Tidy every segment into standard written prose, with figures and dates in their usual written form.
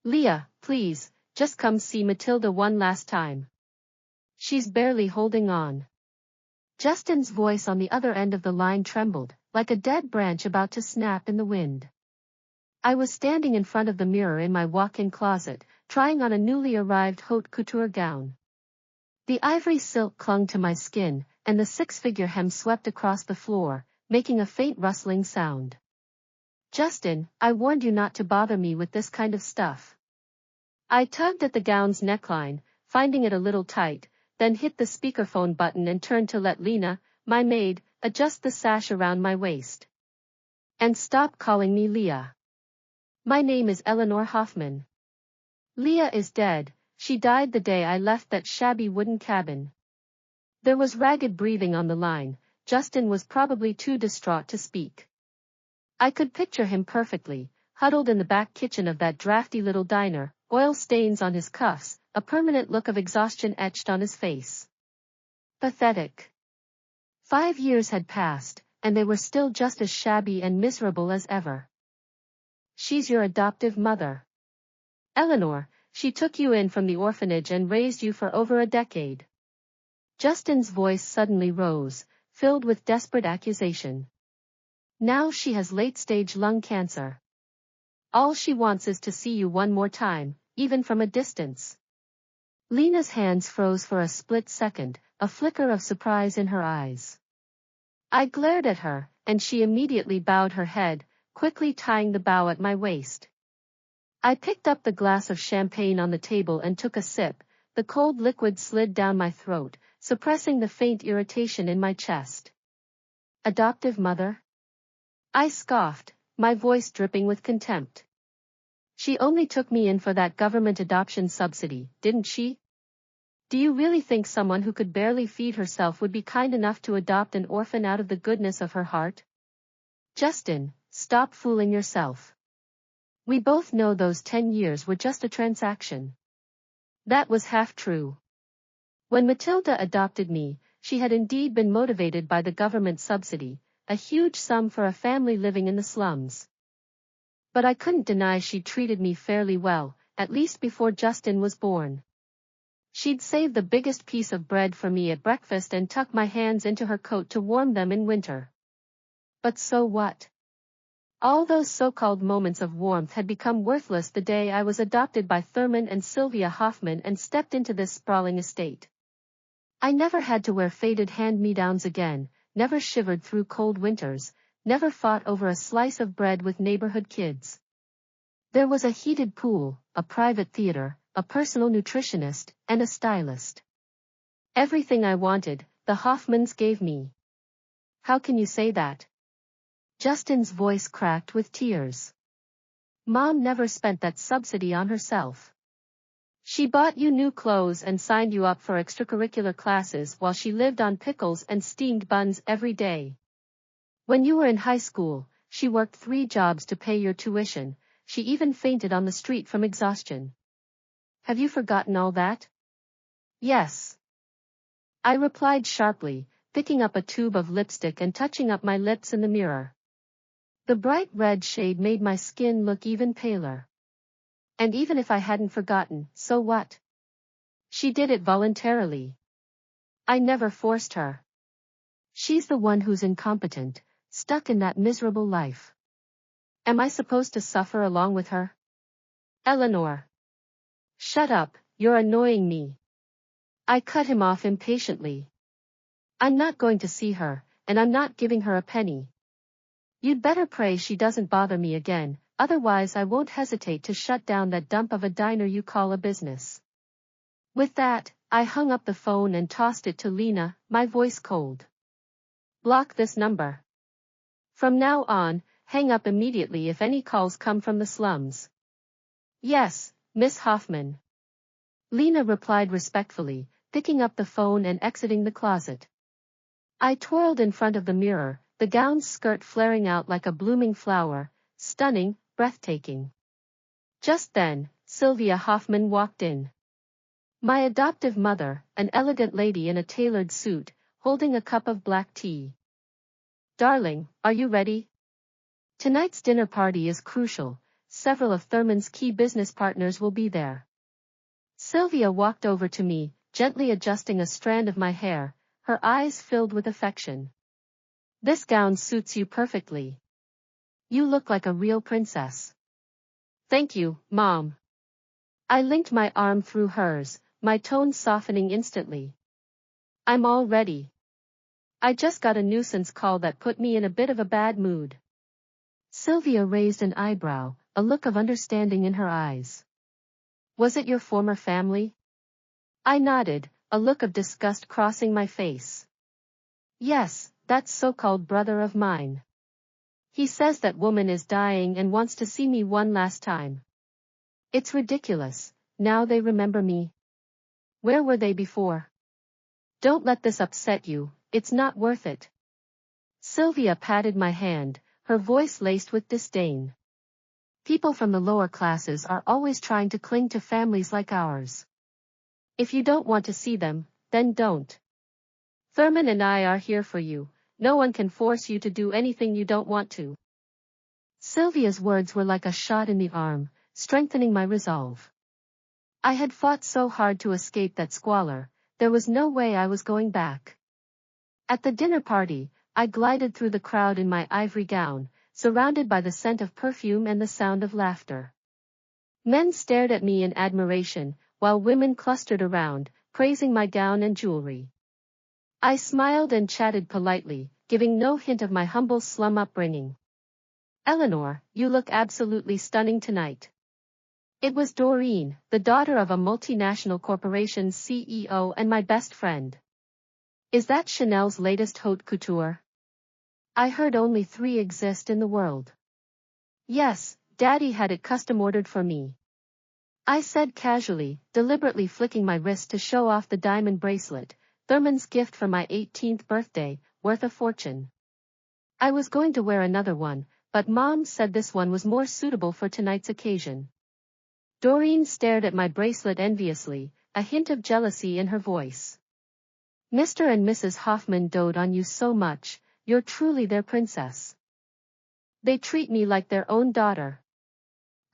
Leah, please, just come see Matilda one last time. She's barely holding on. Justin's voice on the other end of the line trembled, like a dead branch about to snap in the wind. I was standing in front of the mirror in my walk-in closet, trying on a newly arrived Haute Couture gown. The ivory silk clung to my skin, and the six-figure hem swept across the floor, making a faint rustling sound. Justin, I warned you not to bother me with this kind of stuff. I tugged at the gown's neckline, finding it a little tight, then hit the speakerphone button and turned to let Lena, my maid, adjust the sash around my waist. And stop calling me Leah. My name is Eleanor Hoffman. Leah is dead, she died the day I left that shabby wooden cabin. There was ragged breathing on the line. Justin was probably too distraught to speak. I could picture him perfectly, huddled in the back kitchen of that drafty little diner, oil stains on his cuffs, a permanent look of exhaustion etched on his face. Pathetic. 5 years had passed, and they were still just as shabby and miserable as ever. She's your adoptive mother. Eleanor, she took you in from the orphanage and raised you for over a decade. Justin's voice suddenly rose, filled with desperate accusation. Now she has late-stage lung cancer. All she wants is to see you one more time, even from a distance. Lena's hands froze for a split second, a flicker of surprise in her eyes. I glared at her, and she immediately bowed her head, quickly tying the bow at my waist. I picked up the glass of champagne on the table and took a sip. The cold liquid slid down my throat, suppressing the faint irritation in my chest. Adoptive mother? I scoffed, my voice dripping with contempt. She only took me in for that government adoption subsidy, didn't she? Do you really think someone who could barely feed herself would be kind enough to adopt an orphan out of the goodness of her heart? Justin, stop fooling yourself. We both know those 10 years were just a transaction. That was half true. When Matilda adopted me, she had indeed been motivated by the government subsidy, a huge sum for a family living in the slums. But I couldn't deny she treated me fairly well, at least before Justin was born. She'd save the biggest piece of bread for me at breakfast and tuck my hands into her coat to warm them in winter. But so what? All those so-called moments of warmth had become worthless the day I was adopted by Thurman and Sylvia Hoffman and stepped into this sprawling estate. I never had to wear faded hand-me-downs again, never shivered through cold winters, never fought over a slice of bread with neighborhood kids. There was a heated pool, a private theater, a personal nutritionist, and a stylist. Everything I wanted, the Hoffmans gave me. How can you say that? Justin's voice cracked with tears. Mom never spent that subsidy on herself. She bought you new clothes and signed you up for extracurricular classes while she lived on pickles and steamed buns every day. When you were in high school, she worked 3 jobs to pay your tuition. She even fainted on the street from exhaustion. Have you forgotten all that? Yes. I replied sharply, picking up a tube of lipstick and touching up my lips in the mirror. The bright red shade made my skin look even paler. And even if I hadn't forgotten, so what? She did it voluntarily. I never forced her. She's the one who's incompetent, stuck in that miserable life. Am I supposed to suffer along with her? Eleanor. Shut up, you're annoying me. I cut him off impatiently. I'm not going to see her, and I'm not giving her a penny. You'd better pray she doesn't bother me again, otherwise I won't hesitate to shut down that dump of a diner you call a business. With that, I hung up the phone and tossed it to Lena, my voice cold. Block this number. From now on, hang up immediately if any calls come from the slums. Yes, Miss Hoffman. Lena replied respectfully, picking up the phone and exiting the closet. I twirled in front of the mirror, the gown's skirt flaring out like a blooming flower, stunning, breathtaking. Just then, Sylvia Hoffman walked in. My adoptive mother, an elegant lady in a tailored suit, holding a cup of black tea. Darling, are you ready? Tonight's dinner party is crucial. several of Thurman's key business partners will be there. Sylvia walked over to me, gently adjusting a strand of my hair, her eyes filled with affection. This gown suits you perfectly. You look like a real princess. Thank you, Mom. I linked my arm through hers, my tone softening instantly. I'm all ready. I just got a nuisance call that put me in a bit of a bad mood. Sylvia raised an eyebrow, a look of understanding in her eyes. Was it your former family? I nodded, a look of disgust crossing my face. Yes, that so-called brother of mine. He says that woman is dying and wants to see me one last time. It's ridiculous, now they remember me. Where were they before? Don't let this upset you, it's not worth it. Sylvia patted my hand, her voice laced with disdain. People from the lower classes are always trying to cling to families like ours. If you don't want to see them, then don't. Thurman and I are here for you, no one can force you to do anything you don't want to. Sylvia's words were like a shot in the arm, strengthening my resolve. I had fought so hard to escape that squalor, there was no way I was going back. At the dinner party, I glided through the crowd in my ivory gown, surrounded by the scent of perfume and the sound of laughter. Men stared at me in admiration, while women clustered around, praising my gown and jewelry. I smiled and chatted politely, giving no hint of my humble slum upbringing. Eleanor, you look absolutely stunning tonight. It was Doreen, the daughter of a multinational corporation's CEO and my best friend. Is that Chanel's latest haute couture? I heard only 3 exist in the world. Yes, Daddy had it custom ordered for me. I said casually, deliberately flicking my wrist to show off the diamond bracelet, Thurman's gift for my 18th birthday, worth a fortune. I was going to wear another one, but Mom said this one was more suitable for tonight's occasion. Doreen stared at my bracelet enviously, a hint of jealousy in her voice. Mr. and Mrs. Hoffman dote on you so much, you're truly their princess. They treat me like their own daughter.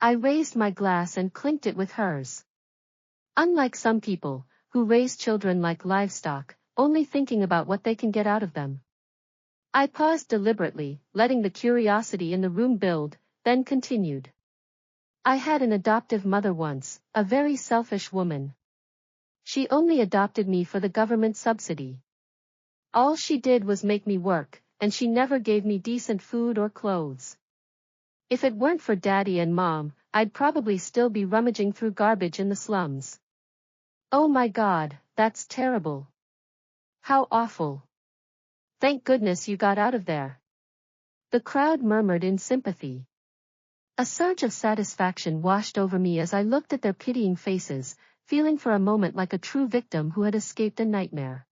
I raised my glass and clinked it with hers. Unlike some people, who raise children like livestock, only thinking about what they can get out of them. I paused deliberately, letting the curiosity in the room build, then continued. I had an adoptive mother once, a very selfish woman. She only adopted me for the government subsidy. All she did was make me work, and she never gave me decent food or clothes. If it weren't for Daddy and Mom, I'd probably still be rummaging through garbage in the slums. Oh my God, that's terrible. How awful. Thank goodness you got out of there. The crowd murmured in sympathy. A surge of satisfaction washed over me as I looked at their pitying faces, feeling for a moment like a true victim who had escaped a nightmare.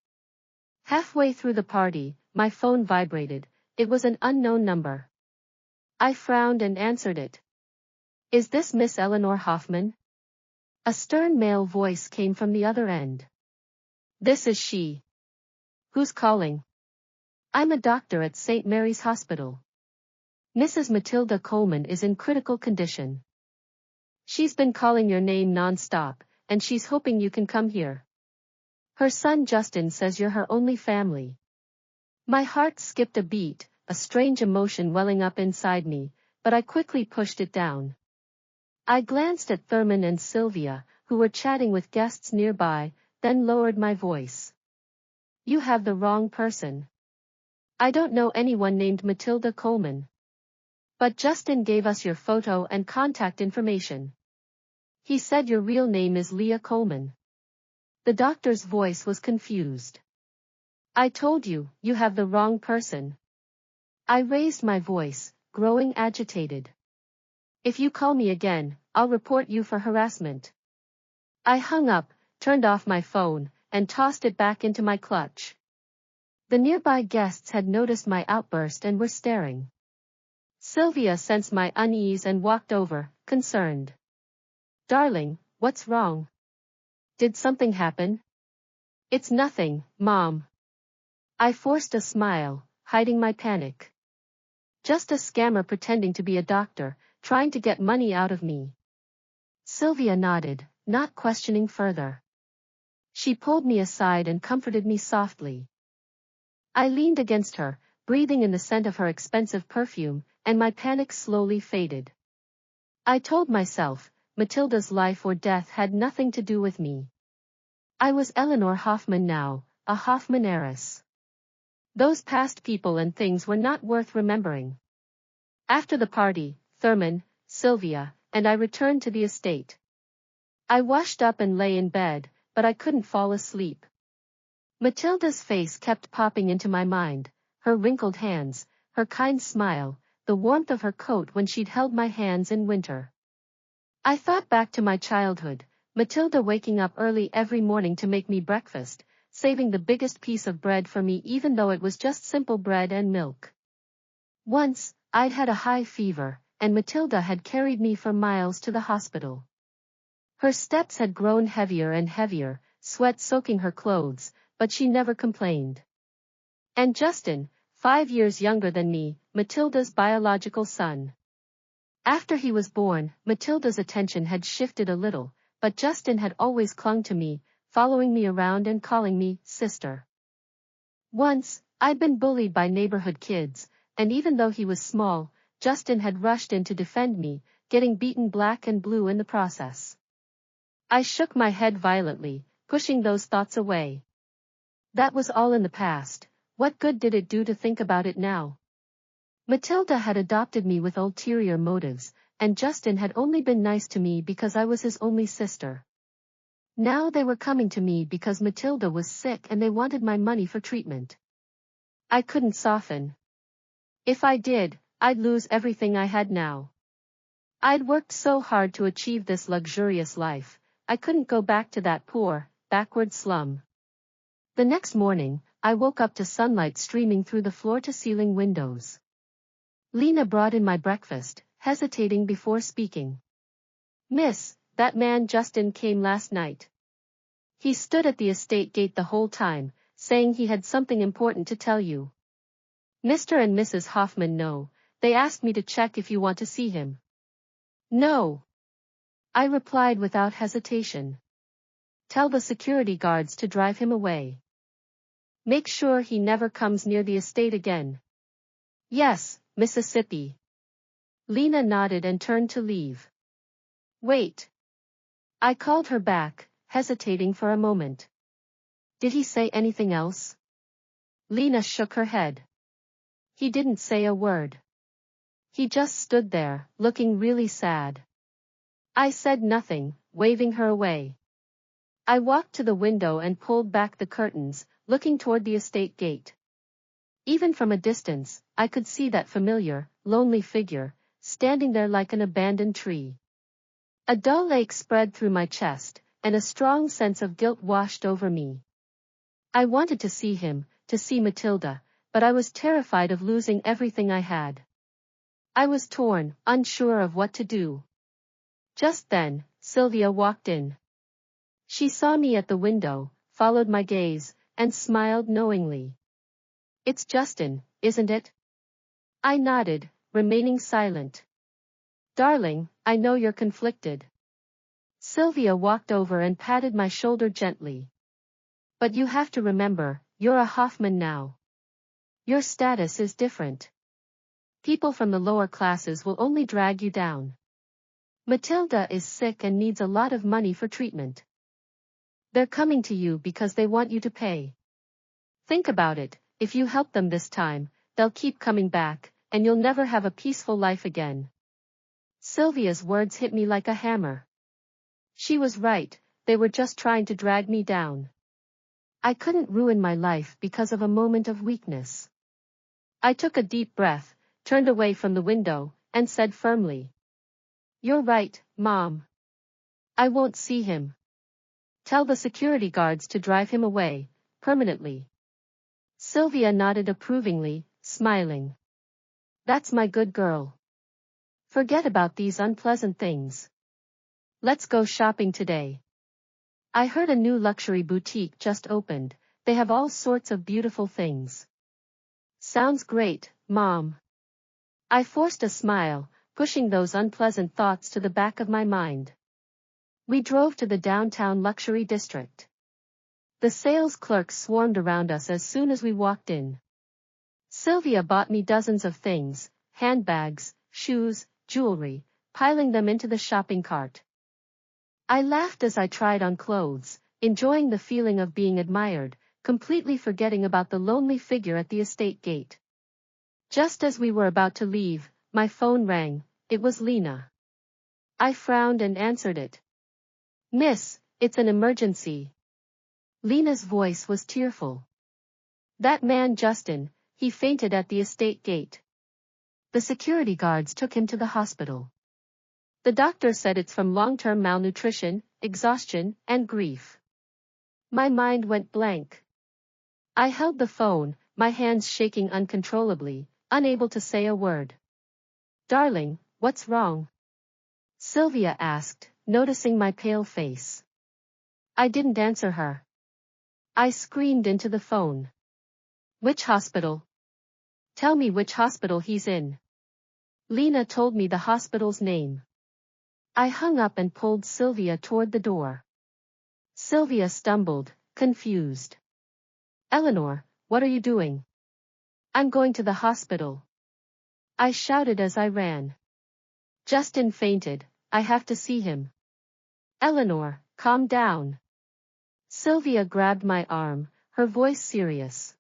Halfway through the party, my phone vibrated. It was an unknown number. I frowned and answered it. Is this Miss Eleanor Hoffman? A stern male voice came from the other end. This is she. Who's calling? I'm a doctor at St. Mary's Hospital. Mrs. Matilda Coleman is in critical condition. She's been calling your name non-stop, and she's hoping you can come here. Her son Justin says you're her only family. My heart skipped a beat, a strange emotion welling up inside me, but I quickly pushed it down. I glanced at Thurman and Sylvia, who were chatting with guests nearby, then lowered my voice. You have the wrong person. I don't know anyone named Matilda Coleman. But Justin gave us your photo and contact information. He said your real name is Leah Coleman. The doctor's voice was confused. I told you, you have the wrong person. I raised my voice, growing agitated. If you call me again, I'll report you for harassment. I hung up, turned off my phone, and tossed it back into my clutch. The nearby guests had noticed my outburst and were staring. Sylvia sensed my unease and walked over, concerned. Darling, what's wrong? Did something happen? It's nothing, Mom. I forced a smile, hiding my panic. Just a scammer pretending to be a doctor, trying to get money out of me. Sylvia nodded, not questioning further. She pulled me aside and comforted me softly. I leaned against her, breathing in the scent of her expensive perfume, and my panic slowly faded. I told myself, Matilda's life or death had nothing to do with me. I was Eleanor Hoffman now, a Hoffman heiress. Those past people and things were not worth remembering. After the party, Thurman, Sylvia, and I returned to the estate. I washed up and lay in bed, but I couldn't fall asleep. Matilda's face kept popping into my mind, her wrinkled hands, her kind smile, the warmth of her coat when she'd held my hands in winter. I thought back to my childhood, Matilda waking up early every morning to make me breakfast, saving the biggest piece of bread for me even though it was just simple bread and milk. Once, I'd had a high fever, and Matilda had carried me for miles to the hospital. Her steps had grown heavier and heavier, sweat soaking her clothes, but she never complained. And Justin, 5 years younger than me, Matilda's biological son. After he was born, Matilda's attention had shifted a little, but Justin had always clung to me, following me around and calling me sister. Once, I'd been bullied by neighborhood kids, and even though he was small, Justin had rushed in to defend me, getting beaten black and blue in the process. I shook my head violently, pushing those thoughts away. That was all in the past. What good did it do to think about it now? Matilda had adopted me with ulterior motives, and Justin had only been nice to me because I was his only sister. Now they were coming to me because Matilda was sick and they wanted my money for treatment. I couldn't soften. If I did, I'd lose everything I had now. I'd worked so hard to achieve this luxurious life, I couldn't go back to that poor, backward slum. The next morning, I woke up to sunlight streaming through the floor-to-ceiling windows. Lena brought in my breakfast, hesitating before speaking. "Miss, that man Justin came last night. He stood at the estate gate the whole time, saying he had something important to tell you. Mr. and Mrs. Hoffman know, they asked me to check if you want to see him." "No," I replied without hesitation. "Tell the security guards to drive him away. Make sure he never comes near the estate again." "Yes, Mississippi." Lena nodded and turned to leave. "Wait." I called her back, hesitating for a moment. "Did he say anything else?" Lena shook her head. "He didn't say a word. He just stood there, looking really sad." I said nothing, waving her away. I walked to the window and pulled back the curtains, looking toward the estate gate. Even from a distance, I could see that familiar, lonely figure, standing there like an abandoned tree. A dull ache spread through my chest, and a strong sense of guilt washed over me. I wanted to see him, to see Matilda, but I was terrified of losing everything I had. I was torn, unsure of what to do. Just then, Sylvia walked in. She saw me at the window, followed my gaze, and smiled knowingly. "It's Justin, isn't it?" I nodded, remaining silent. "Darling, I know you're conflicted." Sylvia walked over and patted my shoulder gently. "But you have to remember, you're a Hoffman now. Your status is different. People from the lower classes will only drag you down. Matilda is sick and needs a lot of money for treatment. They're coming to you because they want you to pay. Think about it, if you help them this time, they'll keep coming back, and you'll never have a peaceful life again." Sylvia's words hit me like a hammer. She was right, they were just trying to drag me down. I couldn't ruin my life because of a moment of weakness. I took a deep breath, turned away from the window, and said firmly, "You're right, Mom. I won't see him. Tell the security guards to drive him away, permanently." Sylvia nodded approvingly, smiling. "That's my good girl. Forget about these unpleasant things. Let's go shopping today. I heard a new luxury boutique just opened, they have all sorts of beautiful things." "Sounds great, Mom." I forced a smile, pushing those unpleasant thoughts to the back of my mind. We drove to the downtown luxury district. The sales clerks swarmed around us as soon as we walked in. Sylvia bought me dozens of things, handbags, shoes, jewelry, piling them into the shopping cart. I laughed as I tried on clothes, enjoying the feeling of being admired, completely forgetting about the lonely figure at the estate gate. Just as we were about to leave, my phone rang. It was Lena. I frowned and answered it. "Miss, it's an emergency." Lena's voice was tearful. "That man Justin, he fainted at the estate gate. The security guards took him to the hospital. The doctor said it's from long-term malnutrition, exhaustion, and grief." My mind went blank. I held the phone, my hands shaking uncontrollably, unable to say a word. "Darling, what's wrong?" Sylvia asked, noticing my pale face. I didn't answer her. I screamed into the phone. "Which hospital? Tell me which hospital he's in." Lena told me the hospital's name. I hung up and pulled Sylvia toward the door. Sylvia stumbled, confused. "Eleanor, what are you doing?" "I'm going to the hospital," I shouted as I ran. "Justin fainted, I have to see him." "Eleanor, calm down." Sylvia grabbed my arm, her voice serious.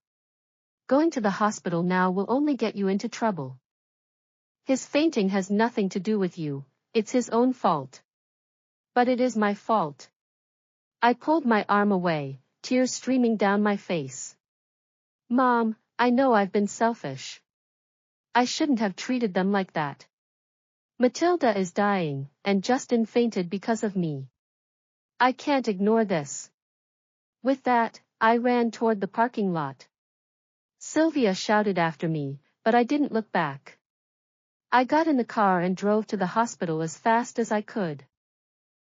"Going to the hospital now will only get you into trouble. His fainting has nothing to do with you, it's his own fault." "But it is my fault." I pulled my arm away, tears streaming down my face. "Mom, I know I've been selfish. I shouldn't have treated them like that. Matilda is dying, and Justin fainted because of me. I can't ignore this." With that, I ran toward the parking lot. Sylvia shouted after me, but I didn't look back. I got in the car and drove to the hospital as fast as I could.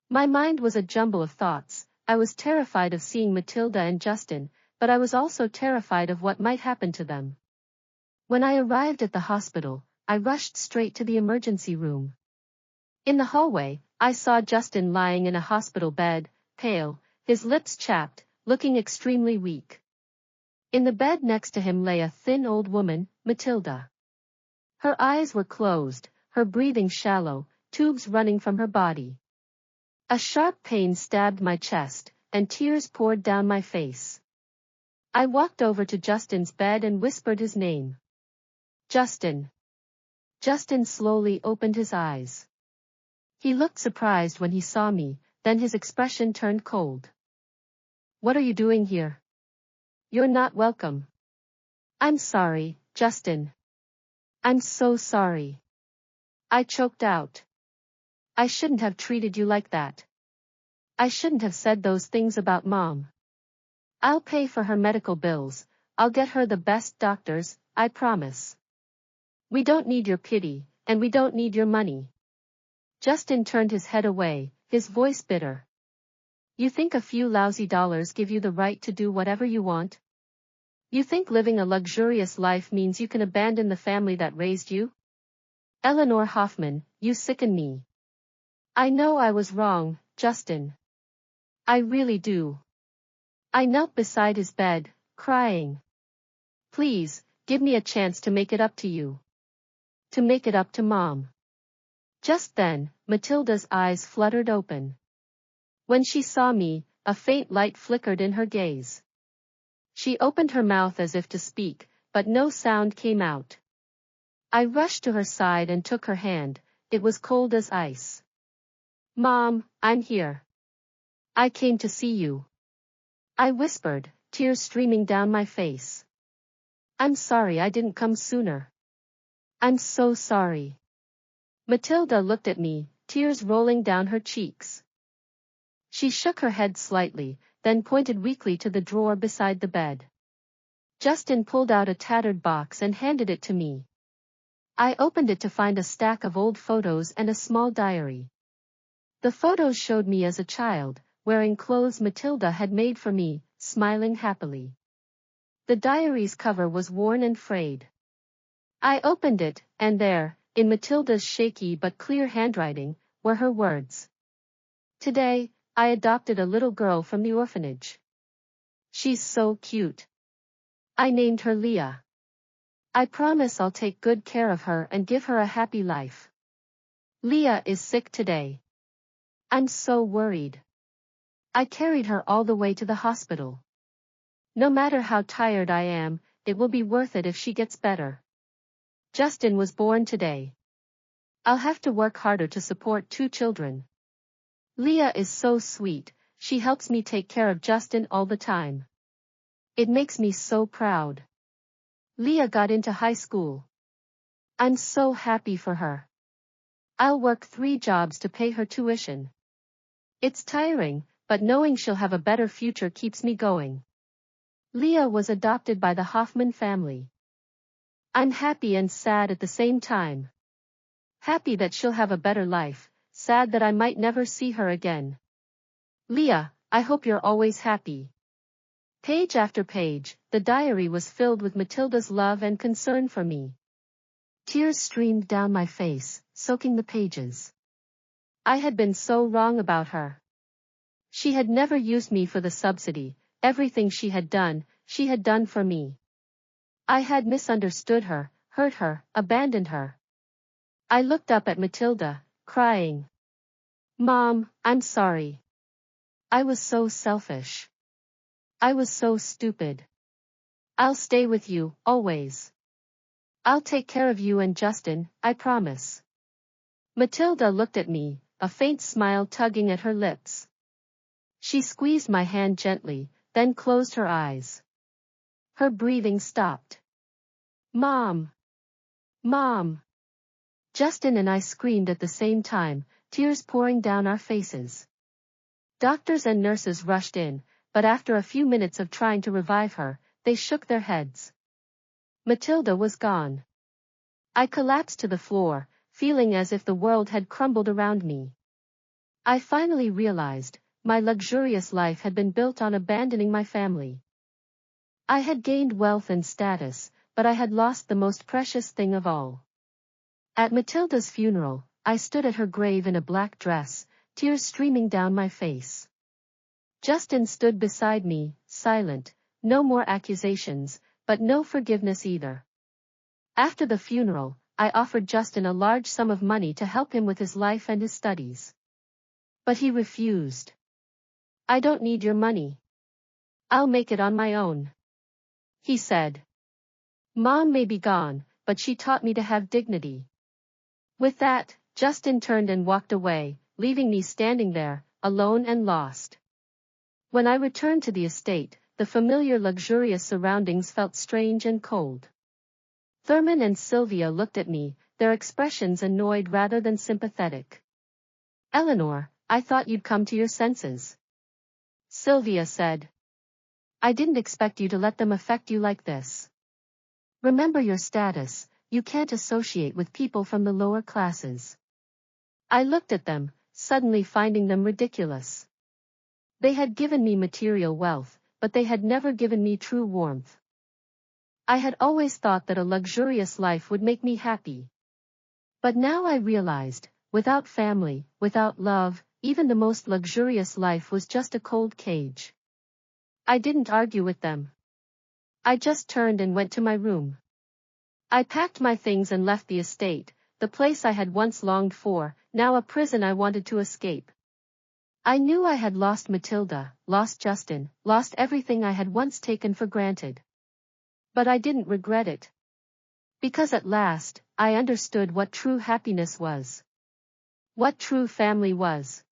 My mind was a jumble of thoughts. I was terrified of seeing Matilda and Justin, but I was also terrified of what might happen to them. When I arrived at the hospital, I rushed straight to the emergency room. In the hallway, I saw Justin lying in a hospital bed, pale, his lips chapped, looking extremely weak. In the bed next to him lay a thin old woman, Matilda. Her eyes were closed, her breathing shallow, tubes running from her body. A sharp pain stabbed my chest, and tears poured down my face. I walked over to Justin's bed and whispered his name. "Justin." Justin slowly opened his eyes. He looked surprised when he saw me, then his expression turned cold. "What are you doing here? You're not welcome." "I'm sorry, Justin. I'm so sorry." I choked out. "I shouldn't have treated you like that. I shouldn't have said those things about Mom. I'll pay for her medical bills, I'll get her the best doctors, I promise. We don't need your pity, and we don't need your money." Justin turned his head away, his voice bitter. "You think a few lousy dollars give you the right to do whatever you want? You think living a luxurious life means you can abandon the family that raised you? Eleanor Hoffman, you sicken me. I know I was wrong, Justin. I really do." I knelt beside his bed, crying. "Please, give me a chance to make it up to you. To make it up to Mom." Just then, Matilda's eyes fluttered open. When she saw me, a faint light flickered in her gaze. She opened her mouth as if to speak, but no sound came out. I rushed to her side and took her hand, it was cold as ice. "Mom, I'm here. I came to see you." I whispered, tears streaming down my face. "I'm sorry I didn't come sooner. I'm so sorry." Matilda looked at me, tears rolling down her cheeks. She shook her head slightly, then pointed weakly to the drawer beside the bed. Justin pulled out a tattered box and handed it to me. I opened it to find a stack of old photos and a small diary. The photos showed me as a child, wearing clothes Matilda had made for me, smiling happily. The diary's cover was worn and frayed. I opened it, and there, in Matilda's shaky but clear handwriting, were her words. Today, I adopted a little girl from the orphanage. She's so cute. I named her Leah. I promise I'll take good care of her and give her a happy life. Leah is sick today. I'm so worried. I carried her all the way to the hospital. No matter how tired I am, it will be worth it if she gets better. Justin was born today. I'll have to work harder to support 2 children. Leah is so sweet, she helps me take care of Justin all the time. It makes me so proud. Leah got into high school. I'm so happy for her. I'll work 3 jobs to pay her tuition. It's tiring, but knowing she'll have a better future keeps me going. Leah was adopted by the Hoffman family. I'm happy and sad at the same time. Happy that she'll have a better life, sad that I might never see her again. Leah, I hope you're always happy. Page after page, the diary was filled with Matilda's love and concern for me. Tears streamed down my face, soaking the pages. I had been so wrong about her. She had never used me for the subsidy, everything she had done for me. I had misunderstood her, hurt her, abandoned her. I looked up at Matilda, crying. Mom, I'm sorry. I was so selfish. I was so stupid. I'll stay with you, always. I'll take care of you and Justin, I promise. Matilda looked at me, a faint smile tugging at her lips. She squeezed my hand gently, then closed her eyes. Her breathing stopped. Mom! Mom! Justin and I screamed at the same time, tears pouring down our faces. Doctors and nurses rushed in, but after a few minutes of trying to revive her, they shook their heads. Matilda was gone. I collapsed to the floor, feeling as if the world had crumbled around me. I finally realized, my luxurious life had been built on abandoning my family. I had gained wealth and status, but I had lost the most precious thing of all. At Matilda's funeral, I stood at her grave in a black dress, tears streaming down my face. Justin stood beside me, silent, no more accusations, but no forgiveness either. After the funeral, I offered Justin a large sum of money to help him with his life and his studies. But he refused. I don't need your money. I'll make it on my own, he said. Mom may be gone, but she taught me to have dignity. With that, Justin turned and walked away, leaving me standing there, alone and lost. When I returned to the estate, the familiar luxurious surroundings felt strange and cold. Thurman and Sylvia looked at me, their expressions annoyed rather than sympathetic. Eleanor, I thought you'd come to your senses, Sylvia said. I didn't expect you to let them affect you like this. Remember your status, you can't associate with people from the lower classes. I looked at them, suddenly finding them ridiculous. They had given me material wealth, but they had never given me true warmth. I had always thought that a luxurious life would make me happy. But now I realized, without family, without love, even the most luxurious life was just a cold cage. I didn't argue with them. I just turned and went to my room. I packed my things and left the estate, the place I had once longed for, now a prison I wanted to escape. I knew I had lost Matilda, lost Justin, lost everything I had once taken for granted. But I didn't regret it. Because at last, I understood what true happiness was. What true family was.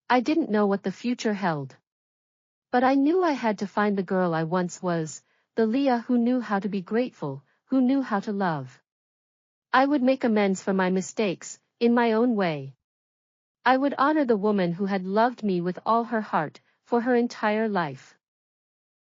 I didn't know what the future held. But I knew I had to find the girl I once was, the Leah who knew how to be grateful, who knew how to love. I would make amends for my mistakes, in my own way. I would honor the woman who had loved me with all her heart, for her entire life.